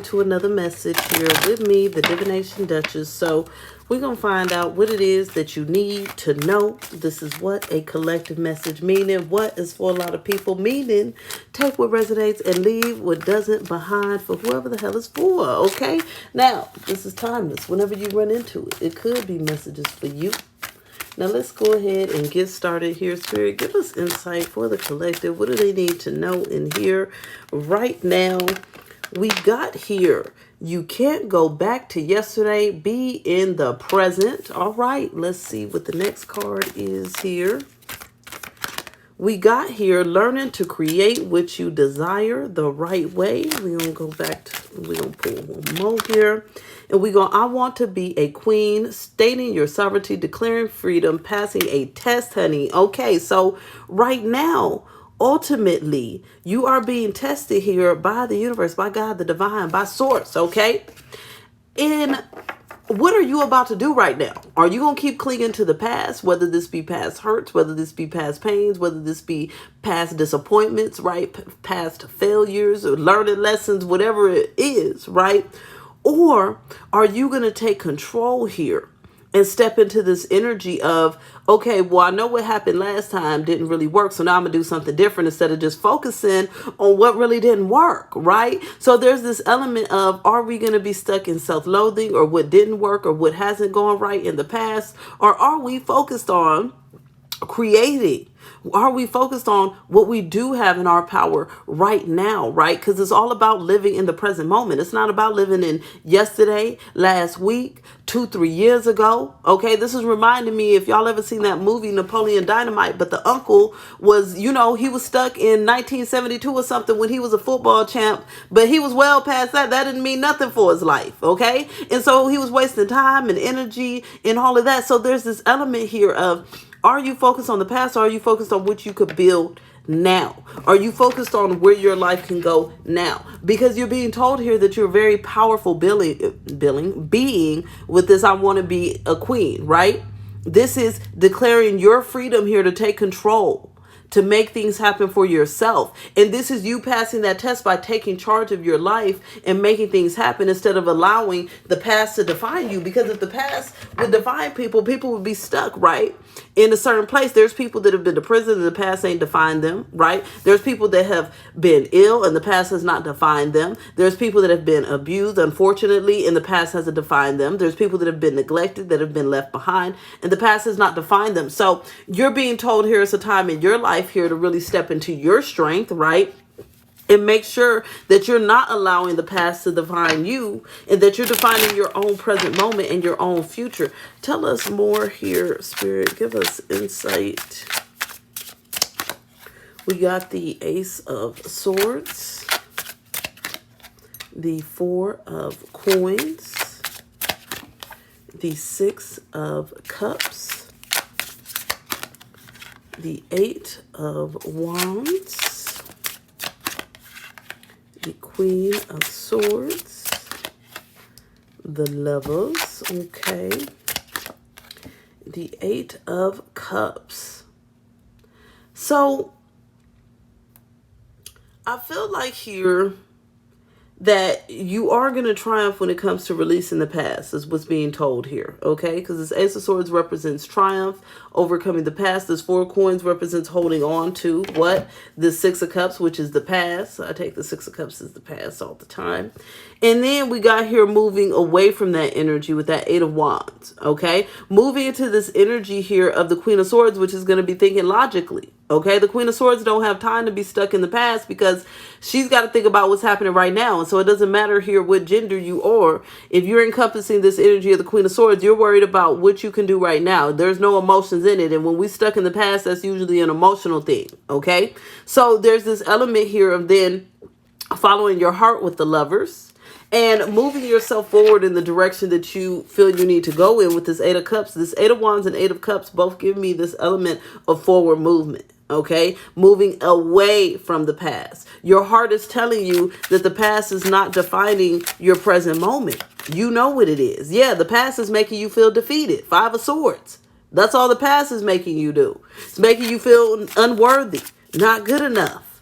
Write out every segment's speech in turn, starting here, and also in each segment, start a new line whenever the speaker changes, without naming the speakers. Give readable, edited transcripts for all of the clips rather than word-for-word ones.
into another message here with me, the Divination Duchess. So we're going to find out what it is that you need to know. This is what a collective message meaning. What is for a lot of people meaning. Take what resonates and leave what doesn't behind for whoever the hell it's for. Okay? Now, this is timeless. Whenever you run into it, it could be messages for you. Now, let's go ahead and get started here. Spirit, give us insight for the collective. What do they need to know in here right now? We got here. You can't go back to yesterday. Be in the present. All right. Let's see what the next card is here. We got here learning to create what you desire the right way. We're going to go back to, we're going to pull one more here. And we go, I want to be a queen, stating your sovereignty, declaring freedom, passing a test, honey. Okay, so right now, ultimately, you are being tested here by the universe, by God, the divine, by source, okay? And what are you about to do right now? Are you going to keep clinging to the past, whether this be past hurts, whether this be past pains, whether this be past disappointments, right? Past failures or learning lessons, whatever it is, right? Or are you going to take control here and step into this energy of, okay, well, I know what happened last time didn't really work, so now I'm going to do something different instead of just focusing on what really didn't work, right? So there's this element of, are we going to be stuck in self-loathing or what didn't work or what hasn't gone right in the past? Or are we focused on creating? Are we focused on what we do have in our power right now, right? Because it's all about living in the present moment. It's not about living in yesterday, last week, 2-3 years ago. Okay, this is reminding me, if y'all ever seen that movie Napoleon Dynamite, but the uncle was, you know, he was stuck in 1972 or something when he was a football champ, but he was well past that. That didn't mean nothing for his life, okay? And so he was wasting time and energy and all of that. So there's this element here of, are you focused on the past or are you focused on what you could build now? Are you focused on where your life can go now? Because you're being told here that you're a very powerful being with this, I want to be a queen, right? This is declaring your freedom here to take control, to make things happen for yourself. And this is you passing that test by taking charge of your life and making things happen instead of allowing the past to define you. Because if the past would define people, people would be stuck, right, in a certain place. There's people that have been to prison and the past ain't defined them, right? There's people that have been ill and the past has not defined them. There's people that have been abused, unfortunately, and the past hasn't defined them. There's people that have been neglected, that have been left behind, and the past has not defined them. So you're being told here is a time in your life here to really step into your strength, right? And make sure that you're not allowing the past to define you and that you're defining your own present moment and your own future. Tell us more here, Spirit. Give us insight. We got the Ace of Swords, the Four of Coins, the Six of Cups, the Eight of Wands, the Queen of Swords, the Lovers, okay, the Eight of Cups. So I feel like here that you are going to triumph when it comes to releasing the past, is what's being told here, okay? Because this Ace of Swords represents triumph, overcoming the past. This Four of Coins represents holding on to what? The Six of Cups, which is the past. I take the Six of Cups as the past all the time. And then we got here moving away from that energy with that Eight of Wands, okay? Moving into this energy here of the Queen of Swords, which is going to be thinking logically, okay? The Queen of Swords don't have time to be stuck in the past because she's got to think about what's happening right now. And so it doesn't matter here what gender you are. If you're encompassing this energy of the Queen of Swords, you're worried about what you can do right now. There's no emotions in it. And when we stuck in the past, that's usually an emotional thing, okay? So there's this element here of then following your heart with the Lovers and moving yourself forward in the direction that you feel you need to go in with this Eight of Cups. This Eight of Wands and Eight of Cups both give me this element of forward movement. Okay, moving away from the past. Your heart is telling you that the past is not defining your present moment. You know what it is. Yeah, the past is making you feel defeated. Five of Swords. That's all the past is making you do. It's making you feel unworthy, not good enough.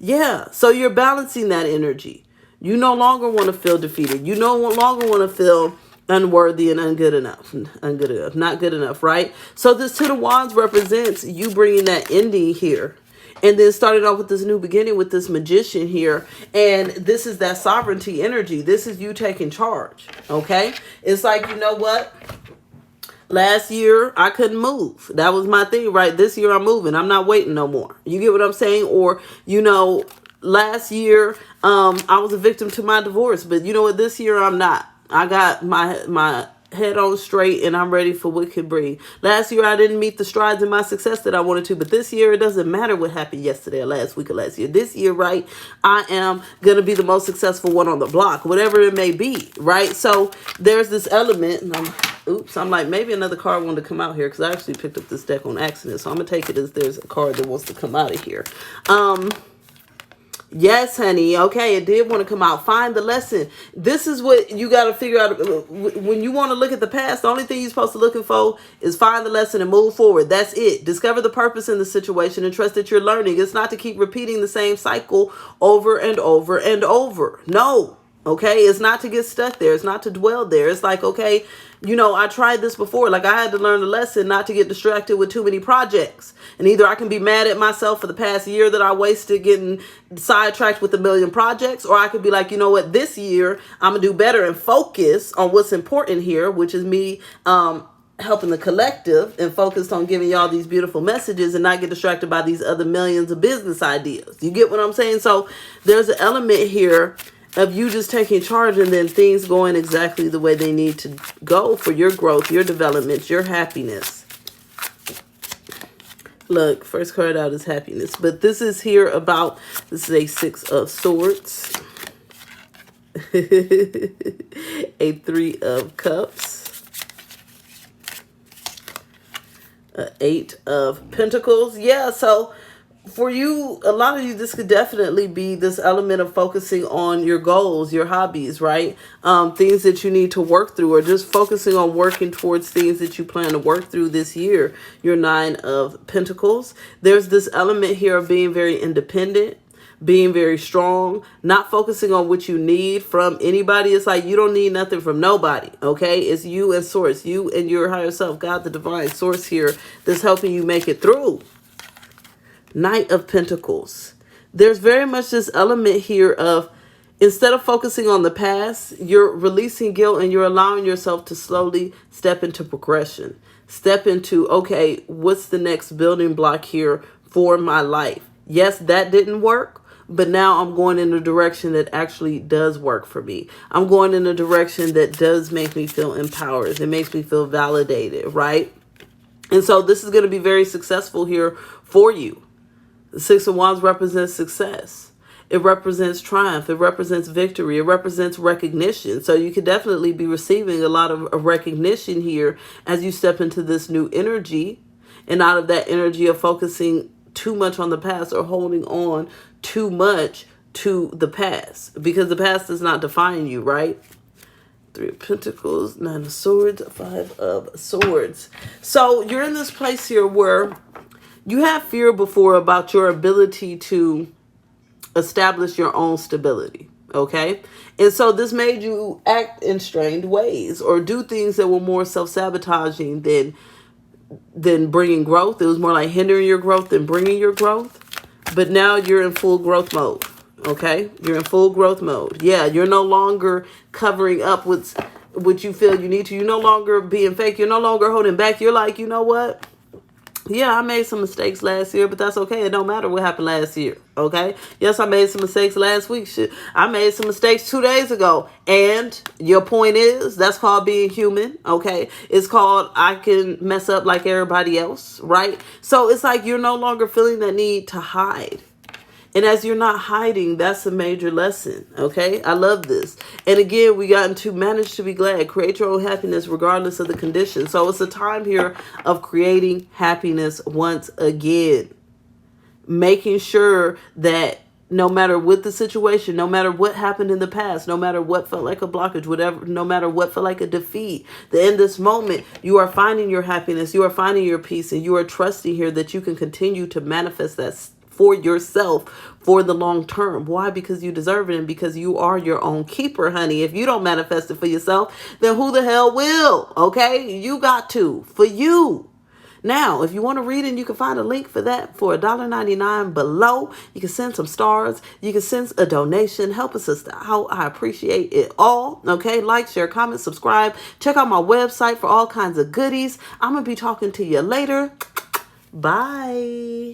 Yeah, so you're balancing that energy. You no longer want to feel defeated. You no longer want to feel unworthy and ungood enough. Ungood enough. Not good enough, right? So this Two of Wands represents you bringing that ending here. And then starting off with this new beginning with this Magician here. And this is that sovereignty energy. This is you taking charge, okay? It's like, you know what? Last year, I couldn't move. That was my thing, right? This year, I'm moving. I'm not waiting no more. You get what I'm saying? Or, you know, last year, I was a victim to my divorce. But you know what? This year, I'm not. I got my head on straight and I'm ready for what could bring. Last year, I didn't meet the strides in my success that I wanted to. But this year, it doesn't matter what happened yesterday or last week or last year. This year, right, I am going to be the most successful one on the block, whatever it may be, right? So there's this element. And I'm like, maybe another card wanted to come out here because I actually picked up this deck on accident. So I'm going to take it as there's a card that wants to come out of here. Yes, honey. Okay, it did want to come out. Find the lesson. This is what you got to figure out. When you want to look at the past, the only thing you're supposed to looking for is find the lesson and move forward. That's it. Discover the purpose in the situation and trust that you're learning. It's not to keep repeating the same cycle over and over and over. No. Okay, it's not to get stuck there. It's not to dwell there. It's like, okay, you know, I tried this before. Like I had to learn the lesson not to get distracted with too many projects. And either I can be mad at myself for the past year that I wasted getting sidetracked with a million projects, or I could be like, you know what, this year I'm gonna do better and focus on what's important here, which is me helping the collective and focused on giving y'all these beautiful messages and not get distracted by these other millions of business ideas. You get what I'm saying? So there's an element here of you just taking charge and then things going exactly the way they need to go for your growth, your development, your happiness. Look, first card out is happiness. But this is here about, this is a Six of Swords. A Three of Cups. A Eight of Pentacles. Yeah, so for you, a lot of you, this could definitely be this element of focusing on your goals, your hobbies, right? Things that you need to work through, or just focusing on working towards things that you plan to work through this year. Your Nine of Pentacles. There's this element here of being very independent, being very strong, not focusing on what you need from anybody. It's like you don't need nothing from nobody, okay? It's you and source, you and your higher self, God, the divine source here that's helping you make it through. Knight of Pentacles. There's very much this element here of, instead of focusing on the past, you're releasing guilt and you're allowing yourself to slowly step into progression. Step into, okay, what's the next building block here for my life? Yes, that didn't work, but now I'm going in a direction that actually does work for me. I'm going in a direction that does make me feel empowered. It makes me feel validated, right? And so this is going to be very successful here for you. The Six of Wands represents success. It represents triumph. It represents victory. It represents recognition. So you could definitely be receiving a lot of recognition here as you step into this new energy, and out of that energy of focusing too much on the past or holding on too much to the past, because the past does not define you, right? Three of Pentacles, Nine of Swords, Five of Swords. So you're in this place here where you have fear before about your ability to establish your own stability, okay? And so this made you act in strained ways or do things that were more self-sabotaging than bringing growth. It was more like hindering your growth than bringing your growth. But now you're in full growth mode, okay? You're in full growth mode. Yeah, you're no longer covering up what you feel you need to. You're no longer being fake. You're no longer holding back. You're like, you know what? Yeah, I made some mistakes last year, but that's okay. It don't matter what happened last year, okay? Yes, I made some mistakes last week. Shit, I made some mistakes 2 days ago. And your point is, that's called being human, okay? It's called I can mess up like everybody else, right? So it's like you're no longer feeling that need to hide. And as you're not hiding, that's a major lesson, okay? I love this. And again, we got into manage to be glad. Create your own happiness regardless of the condition. So it's a time here of creating happiness once again. Making sure that no matter what the situation, no matter what happened in the past, no matter what felt like a blockage, whatever, no matter what felt like a defeat, that in this moment, you are finding your happiness, you are finding your peace, and you are trusting here that you can continue to manifest that for yourself for the long term. Why? Because you deserve it and because you are your own keeper, honey. If you don't manifest it for yourself, then who the hell will? Okay? You got to. For you. Now, if you want to read it, you can find a link for that for $1.99 below. You can send some stars. You can send a donation. Help a sister out. I appreciate it all. Okay, like, share, comment, subscribe. Check out my website for all kinds of goodies. I'm going to be talking to you later. Bye.